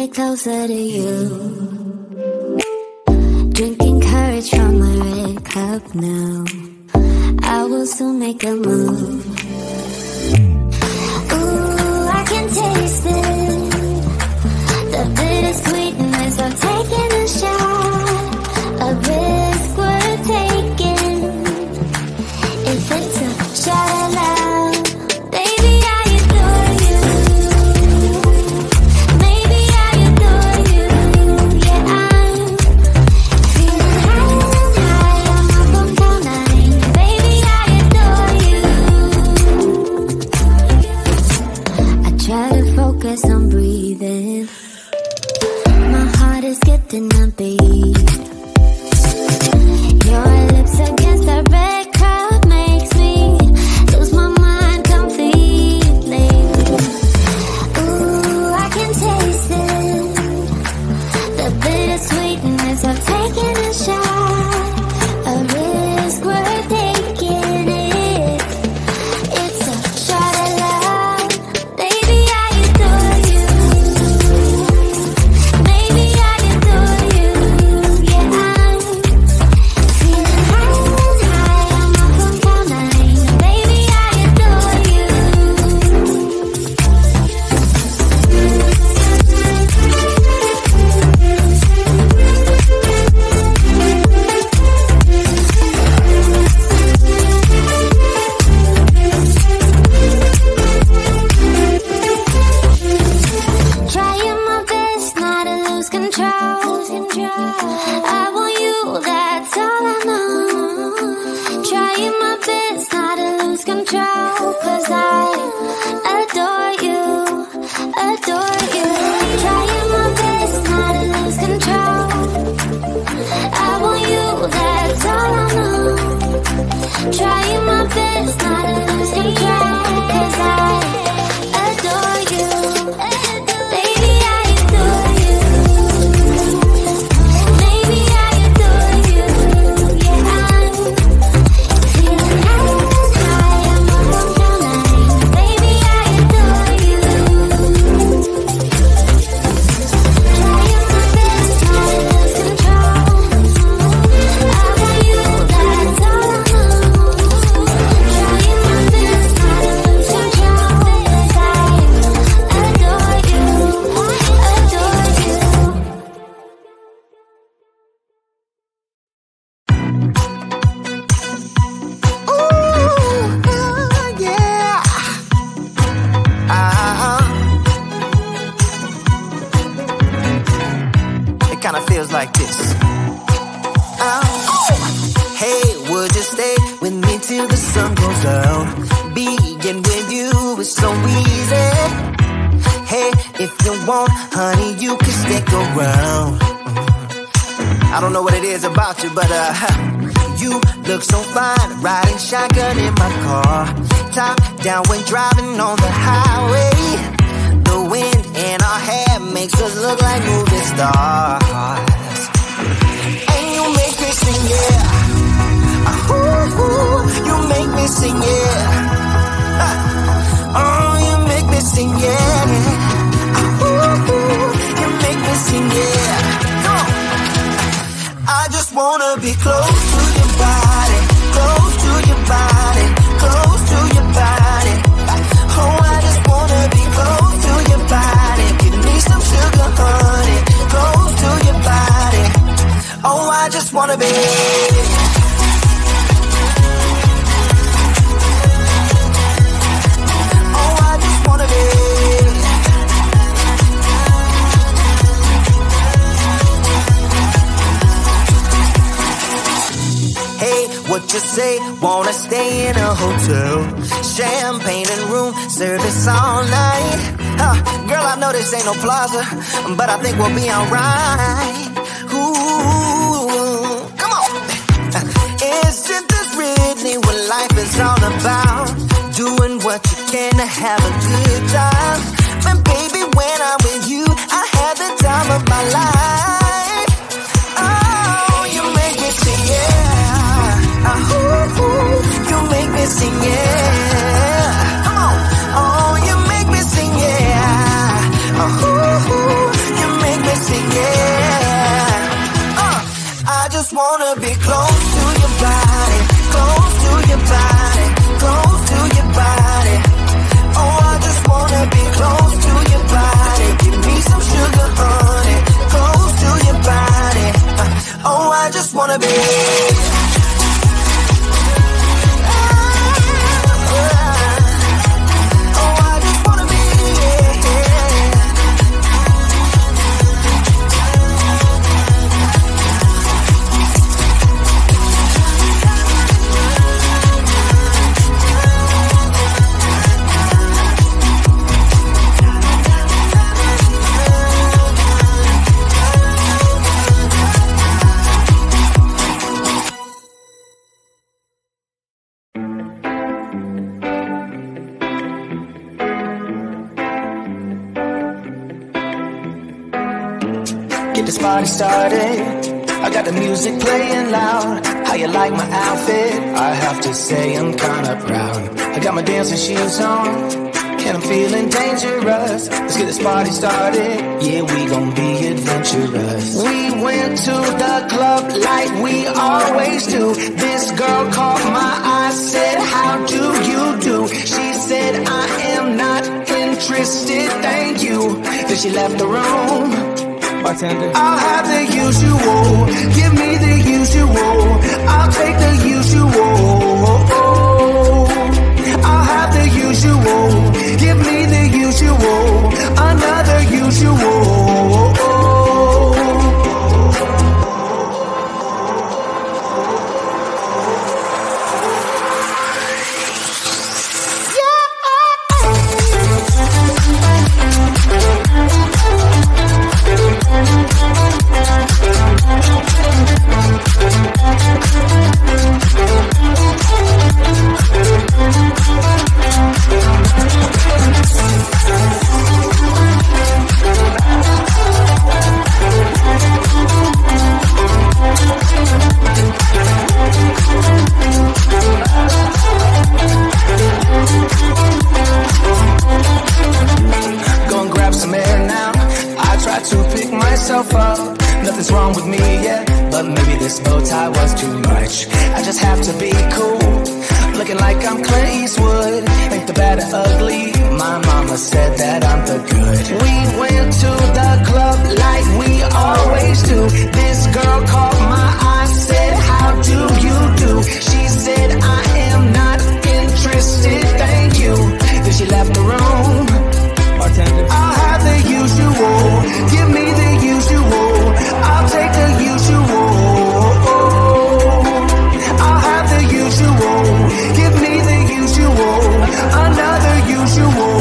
get closer to you. Drinking courage from my red cup now. I will soon make a move. Ooh, I can taste it, the bittersweetness of taking a shot. A risk worth taking. If it's a shot of love, baby, I adore you. Maybe I adore you. Yeah, I'm feeling high. I'm up on cloud nine. Baby, I adore you. I try to focus on breathing. My heart is skipping a beat. Your lips against the red cup makes me lose my mind completely. Ooh, I can taste it, the bittersweetness of taking a shot. A risk worth taking it. It's a shot of love. Baby, I adore you. Maybe I adore you. Yeah, I'm feeling high. I'm up on cloud nine. Baby, I adore you. Trying my best not to lose control. I want you, that's all I know. Trying my best not to lose control, 'cause I adore you, adore you. Trying my best not to lose control. I want you, that's all I know. Trying my best not to lose control, 'cause I adore you. Baby, I adore you. Maybe I adore you. Yeah, I'm feeling high. I'm up on cloud nine. Baby, I adore you. Trying my best not to lose control. I want you, that's all I know. Trying my best not to lose control, 'cause I adore you, adore you. Ooh, yeah. It kind of feels like this. Hey, would you stay with me till the sun goes down? Being with you is so easy. Hey, if you want, honey, you can stick around. I don't know what it is about you, but you look so fine, riding shotgun in my car, top down when driving on the highway. The wind in our hair makes us look like movie stars. And you make me sing, yeah. Ooh, you make me sing, yeah. Oh, you make me sing, yeah. Ooh, you make me sing, yeah. Come on. I just wanna be close to your body, close to your body, close to your body. Oh, I just wanna be close to your body. Give me some sugar, honey, close to your body. Oh, I just wanna be. Oh, I just wanna be. Hey, what you say? Wanna stay in a hotel? Champagne and room service all night. Girl, I know this ain't no plaza, but I think we'll be alright. Ooh, come on. Isn't this really what life is all about? Doing what you can to have a good time. And baby, when I'm with you, I have the time of my life. Oh, you make me sing, yeah. You make me sing, yeah. Come on. Oh, you make me sing, yeah. You just wanna be close to your body, close to your body, close to your body. Oh, I just wanna be close to your body. Give me some sugar, honey, close to your body. Oh, I just wanna be. Party started, I got the music playing loud. How you like my outfit? I have to say I'm kinda proud. I got my dancing shoes on, and I'm feeling dangerous. Let's get this party started, yeah, we gon' be adventurous. We went to the club like we always do. This girl caught my eye, said, how do you do? She said, I am not interested, thank you. Then she left the room. Bartender. I'll have the usual, give me the usual, I'll take the usual. I'll have the usual, give me the usual, another usual. Nothing's wrong with me, yeah, but maybe this bow tie was too much. I just have to be cool, looking like I'm Clint Eastwood. Ain't the bad or ugly, my mama said that I'm the good. We went to the club like we always do. This girl caught my eye, said, how do you do? She said, I am not interested, thank you. Then she left the room. Bartender. I'll have the usual, give me the usual, I'll take the usual. I'll have the usual, give me the usual, another usual.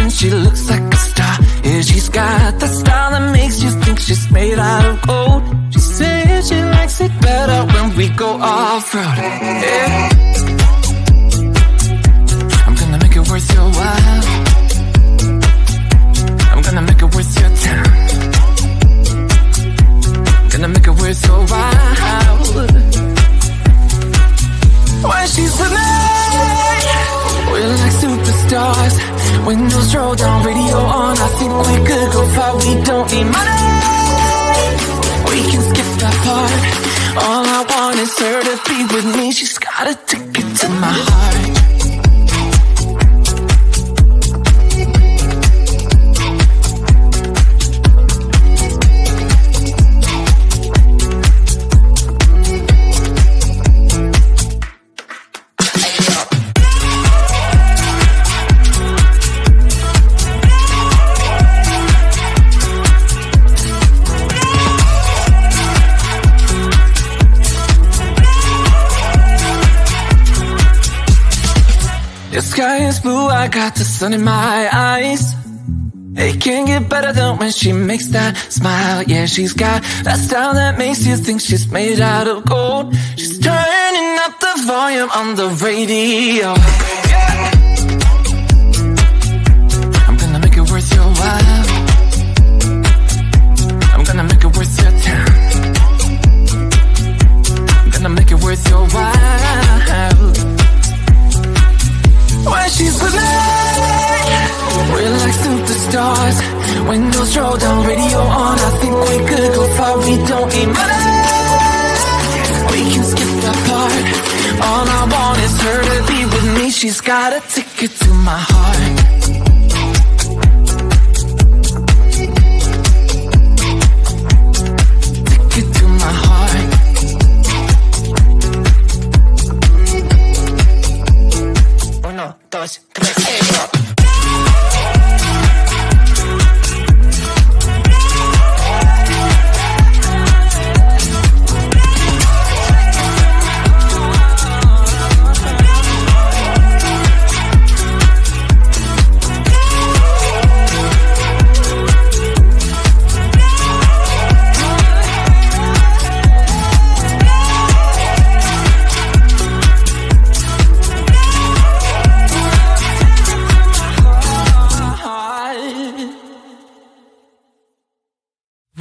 She looks like a star, yeah, she's got the style that makes you think she's made out of gold. She says she likes it better when we go off-road, yeah. I'm gonna make it worth your while, I'm gonna make it worth your time, I'm gonna make it worth your while. When she's with me, we're like superstars. Windows roll down, radio on. I think we could go far. We don't need money, we can skip that part. All I want is her to be with me. She's got a ticket to my heart. sky is blue, I got the sun in my eyes. It can't get better than when she makes that smile. Yeah, she's got that style that makes you think she's made out of gold. She's turning up the volume on the radio. Yeah. I'm gonna make it worth your while. I'm gonna make it worth your time. I'm gonna make it worth your while. When she's with me, we're like superstars. Windows roll down, radio on. I think we could go far. We don't need money. We can skip that part. All I want is her to be with me. She's got a ticket to my heart. Ticket to my heart. Uno, dos, tres, eso.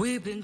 We've been